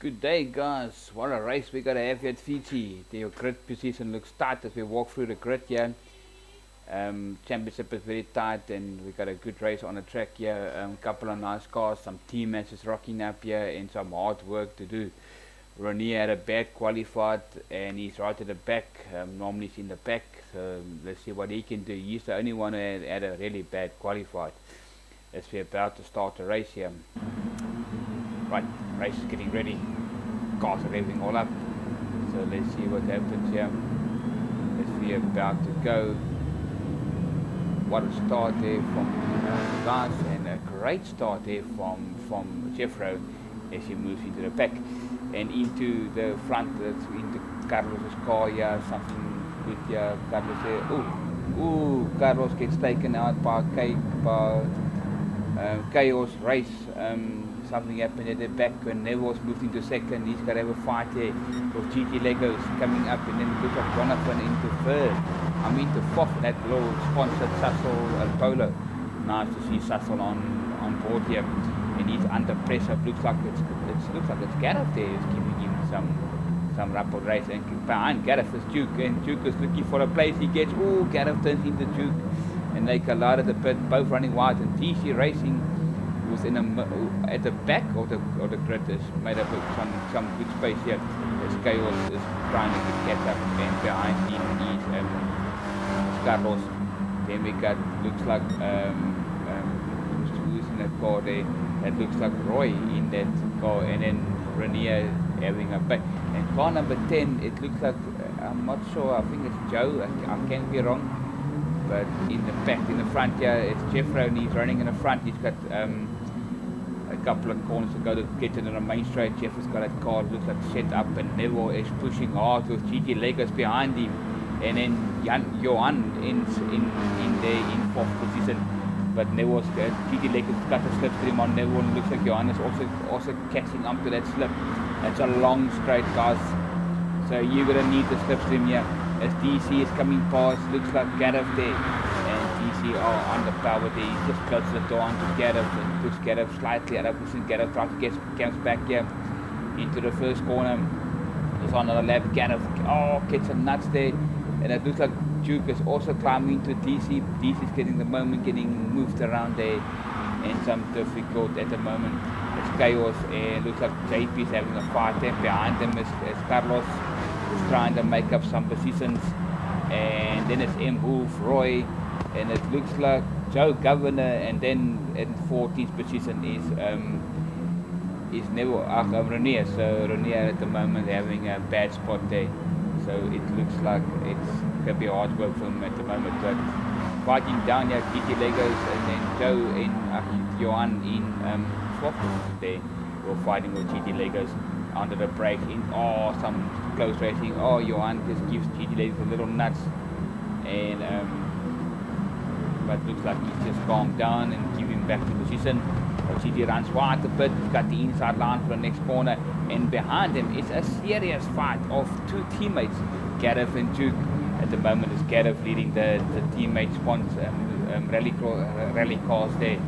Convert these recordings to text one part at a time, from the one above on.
Good day, guys. What a race we got to have here at Fiji. The grid position looks tight as we walk through the grid here. Championship is very tight, and we got a good race on the track here. Couple of nice cars, some team matches rocking up here, and some hard work to do. Ronnie had a bad qualified, and he's right at the back. Normally he's in the back, so let's see what he can do. He's the only one who had a really bad qualified. As we're about to start the race here. Right, race is getting ready. Cars are revving all up. So let's see what happens here. As we're about to go. What a start there from guys, and a great start there from Jeffro as he moves into the pack and into the front. That's into Carlos's car here. Something with Carlos there. Ooh, Carlos gets taken out by Chaos Race. Something happened at the back when Neville's moved into second. He's got to have a fight there with GT Legos coming up, and then looks like Jonathan into third. I'm into fourth. That little sponsored Sassel and Polo. Nice to see Sassel on board here, and he's under pressure. Looks like it's Gareth there is giving him some rapid race, and behind Gareth is Duke, and Duke is looking for a place. He gets Gareth turns into Duke, and they collide at the pit, both running wide, and DC Racing was at the back of the grid is made up of some good space here. As Chaos is trying to catch up, and behind him is Carlos. Then we got looks like who's in that car there? That looks like Roy in that car, and then Renier having a back. And car number 10, it looks like I'm not sure. I think it's Joe. I can't be wrong. But in the back, in the front here, it's Jeffro, and he's running in the front. He's got a couple of corners to go to get into the main straight. Jeffro's got that car, looks like set up, and Neville is pushing hard with GT Legos behind him. And then Johan in there in fourth position. But Neville's GT Legos got a slipstream on Neville, and looks like Johan is also catching up to that slip. It's a long straight, guys. So you're going to need the slipstream here. As DC is coming past, looks like Gareth there, and DC are underpowered there. He just closes the door onto Gareth and puts Gareth slightly out of position. Gareth tries to comes back here into the first corner. He's on another lap. Gareth gets some nuts there, and it looks like Duke is also climbing to DC. DC is getting the moment, getting moved around there, and some difficult at the moment. It's Chaos, and looks like JP is having a fight there. Behind them is Carlos. Trying to make up some positions, and then it's M. Wolf, Roy, and it looks like Joe Governor, and then in 14th position is Neville Renier. So Renier at the moment having a bad spot there, so it looks like it's going to be hard work for him at the moment. But fighting down here, GT Legos, and then Joe in Johan in 4th position there. We're fighting with GT Legos under the brakes in some close racing. Johan just gives GT Legos a little nuts, and but looks like he's just calmed down and give him back to position. GT runs wide a bit, got the inside line for the next corner, and behind him is a serious fight of two teammates, Gareth and Duke. At the moment is Gareth leading the teammate sponsor rally cars there.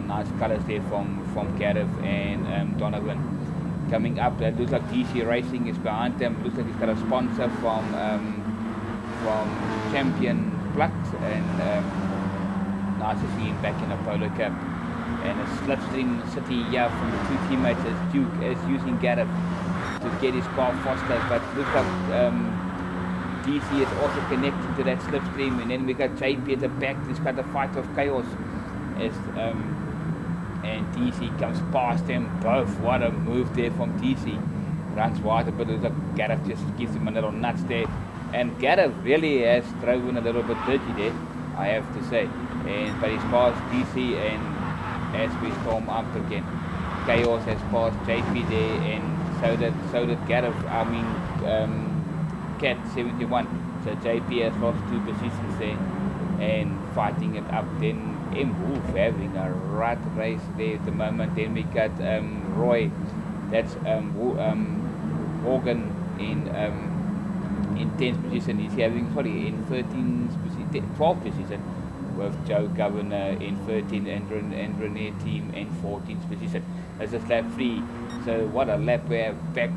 Nice colours there from Gareth and Donovan. Coming up, that looks like DC Racing is behind them. Looks like he's got a sponsor from Champion Flux, and nice to see him back in a Polo cap. And a slipstream city here from the two teammates as Duke is using Gareth to get his car faster. But looks like DC is also connected to that slipstream, and then we got JP at the back. He's got the fight of Chaos as and DC comes past them both. What a move there from DC. Runs wide, but Gareth just gives him a little nuts there. And Gareth really has driven a little bit dirty there, I have to say. But he's passed DC, and as we storm up again, Chaos has passed JP there, and so did Gareth. Cat 71. So JP has lost 2 positions there, and fighting it up. Then M. Wolf having a right race there at the moment. Then we got Roy, that's Morgan in 10th position. He's having in 12th position with Joe Governor in 13th and Renee team in 14th position. This is lap 3. So what a lap we have back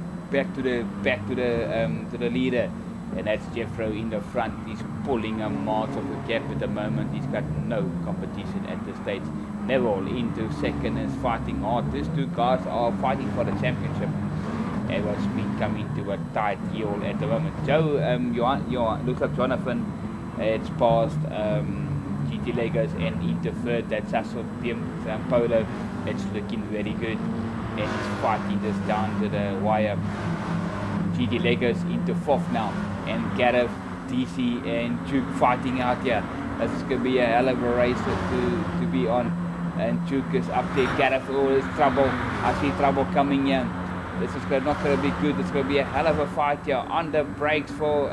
to the leader, and that's Jeffro in the front. He's pulling a miles of the gap at the moment. He's got no competition at this stage. Neville into second is fighting hard. These two guys are fighting for the championship. It was been coming to a tight heel at the moment. Joe, looks like Jonathan, it's past GT Legos and into third. That's Sasso Polo. It's looking very good, and he's fighting this down to the wire. GT Legos into fourth now, and Gareth, DC, and Duke fighting out here. This is going to be a hell of a race to be on. And Duke is up there. Gareth, oh, there's trouble. I see trouble coming here. This is not going to be good. It's going to be a hell of a fight here. On the brakes for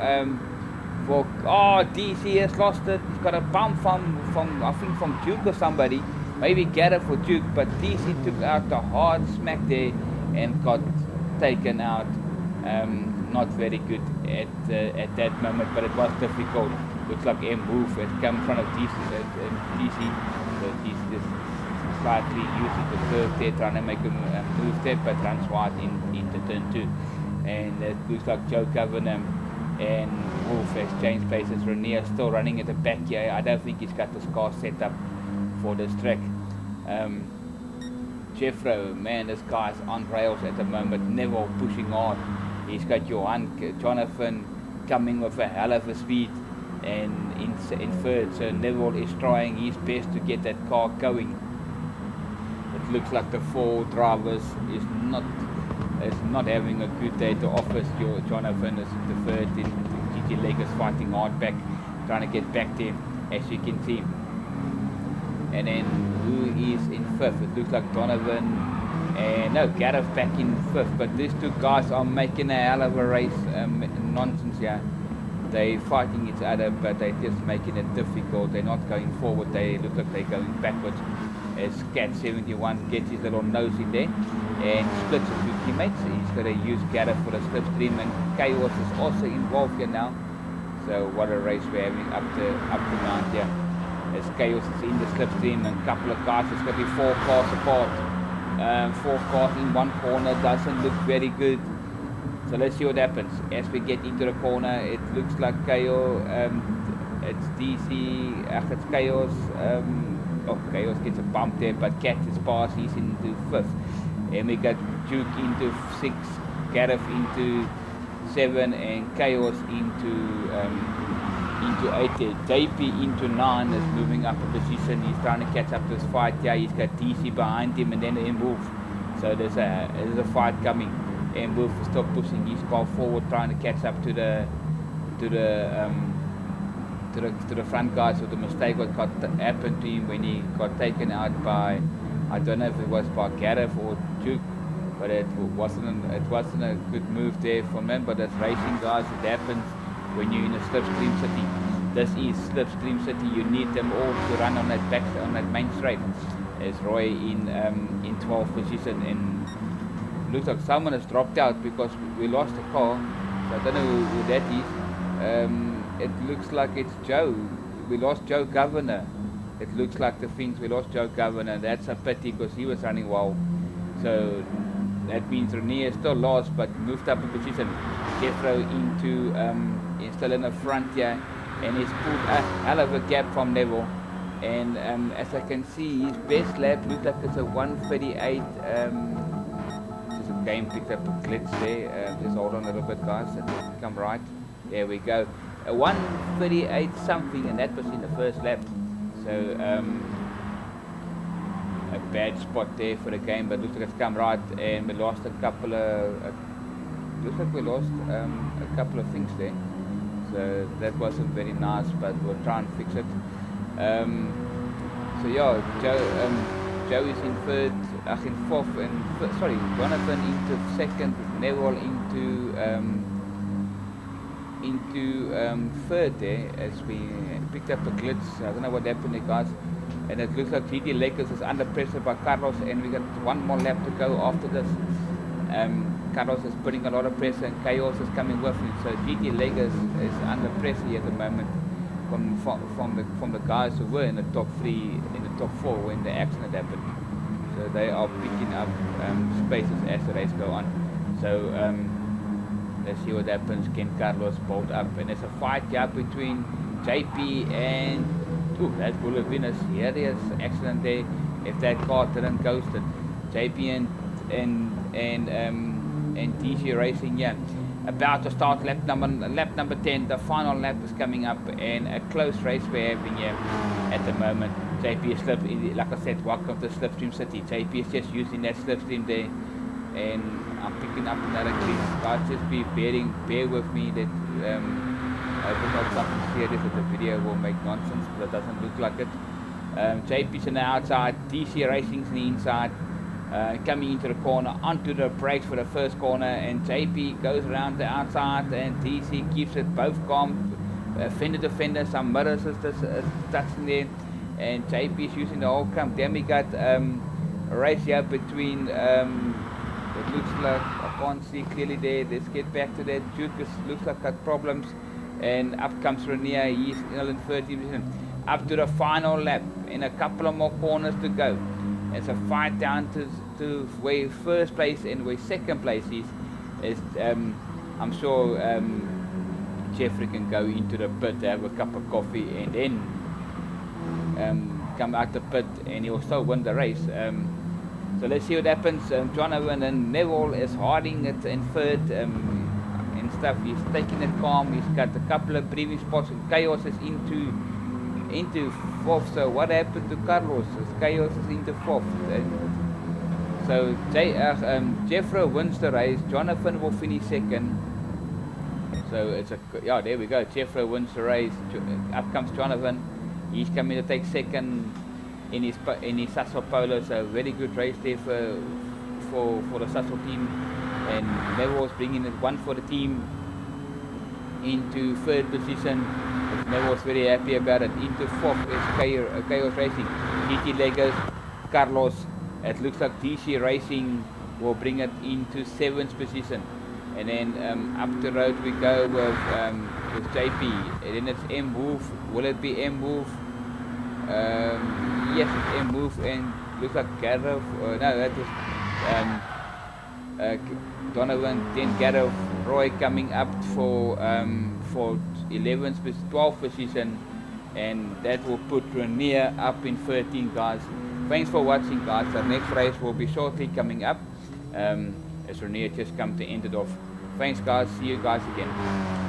DC has lost it. He's got a bump from I think from Duke or somebody. Maybe Gareth or Duke, but DC took out the hard smack there and got taken out. Not very good at that moment, but it was difficult. Looks like move had come in front of DC. So DC just slightly using the curve there, trying to make a move there, but runs wide into turn 2. And it looks like Joe Governor and Wolf has changed places. Renier still running at the back here. I don't think he's got the car set up for this track. Jeffro, man, this guy's on rails at the moment. Neville pushing hard. He's got Jonathan coming with a hell of a speed and in third. So Neville is trying his best to get that car going. It looks like the 4 drivers is not having a good day to office. Jonathan is the third. GT Legos fighting hard back, trying to get back there, as you can see. And then who is in fifth? It looks like Donovan and no, Gareth back in fifth. But these two guys are making a hell of a race. Nonsense here. They're fighting each other, but they're just making it difficult. They're not going forward. They look like they're going backwards. As Cat 71 gets his little nose in there and splits with 2 teammates. He's going to use Gareth for the slipstream, and Chaos is also involved here now. So what a race we're having up the mount here. As Chaos is in the slipstream, and a couple of cars. It's going to be 4 cars apart. 4 cars in one corner doesn't look very good. So let's see what happens as we get into the corner. It looks like Chaos. It's DC. It's Chaos. Chaos gets a bump there, but Cat is past. He's into 5th, and we got Duke into 6, Gareth into 7, and Chaos into 8. JP into 9 is moving up a position. He's trying to catch up to this fight. Yeah, he's got DC behind him, and then Wolf. So there's a fight coming. And Wolf is still pushing his car forward, trying to catch up to the front guys. So the mistake what happened to him when he got taken out by, I don't know if it was by Gareth or Duke, but it wasn't a good move there from him. But that's racing, guys. It happens when you're in a slipstream city. This is slipstream city. You need them all to run on that main straight. As Roy in 12th position, and looks like someone has dropped out because we lost a car. So I don't know who that is. It looks like it's Joe. We lost Joe Governor. It looks like the things we lost Joe Governor. That's a pity because he was running well. So that means Renier still lost but moved up a position. Jeffro into still in the front here, and he's pulled a hell of a gap from Neville. And as I can see, his best lap looks like it's a 1:38. Just a game picked up a glitch there. Just hold on a little bit, guys. It will come right. There we go. A 1:38 something, and that was in the first lap. So a bad spot there for the game, but looks like it's come right, and we lost a couple of. Looks like we lost a couple of things there. So that wasn't very nice, but we'll try and fix it. So yeah, Joe is in third, in fourth, and Jonathan into second, Neville into third there, as we picked up a glitch. I don't know what happened there, guys. And it looks like GT Lakers is under pressure by Carlos, and we got one more lap to go after this. Carlos is putting a lot of pressure, and Chaos is coming with him. So GT Lakers is under pressure at the moment from the guys who were in the top 3, in the top 4 when the accident happened. so they are picking up spaces as the race go on. So let's see what happens. Can Carlos bolt up? And there's a fight here between JP and that would have been a serious accident there if that car didn't ghost it. JP and DC Racing, yeah, about to start lap number 10. The final lap is coming up, and a close race we're having here at the moment. JP is like I said, welcome to Slipstream City. JP is just using that slipstream there, and I'm picking up another glitch. Guys, just bear with me that I hope it's not something serious that the video will make nonsense, but it doesn't look like it. JP's on the outside, DC Racing's on the inside. Coming into the corner, onto the brakes for the first corner, and JP goes around the outside, and DC keeps it both calm. Fender to fender, some mirrors is touching there, and JP is using the whole clamp. Then we got a race here between, it looks like, I can't see clearly there, let's get back to that. Duke looks like got problems, and up comes Renier, he's in 13th position. Up to the final lap, and a couple of more corners to go. It's a fight down to where first place and where second place is. I'm sure Jeffrey can go into the pit, have a cup of coffee, and then come out the pit, and he'll still win the race. So let's see what happens. Jonathan and Neville is hiding it in third and stuff. He's taking it calm. He's got a couple of breathing spots. Chaos is into fourth. So what happened to Carlos? Chaos is into fourth. So Jeffrey wins the race. Jonathan will finish second. So it's there we go. Jeffrey wins the race. Up comes Jonathan. He's coming to take second in his Sasso Polo. So very good race there for the Sasso team. And Neville's bringing it one for the team into third position. Neville's very happy about it. Into fourth is Chaos Racing. GT Legos, Carlos. It looks like DC Racing will bring it into 7th position. And then up the road we go with JP. And then it's M Wolf. Will it be M Wolf? Yes, it's M Wolf, and looks like Gareth. No, that was Donovan. Then Gareth Roy coming up for 11th, 12th position, and that will put Renier up in 13, guys. Thanks for watching, guys. The next race will be shortly coming up as Renier just come to end it off. Thanks, guys. See you guys again.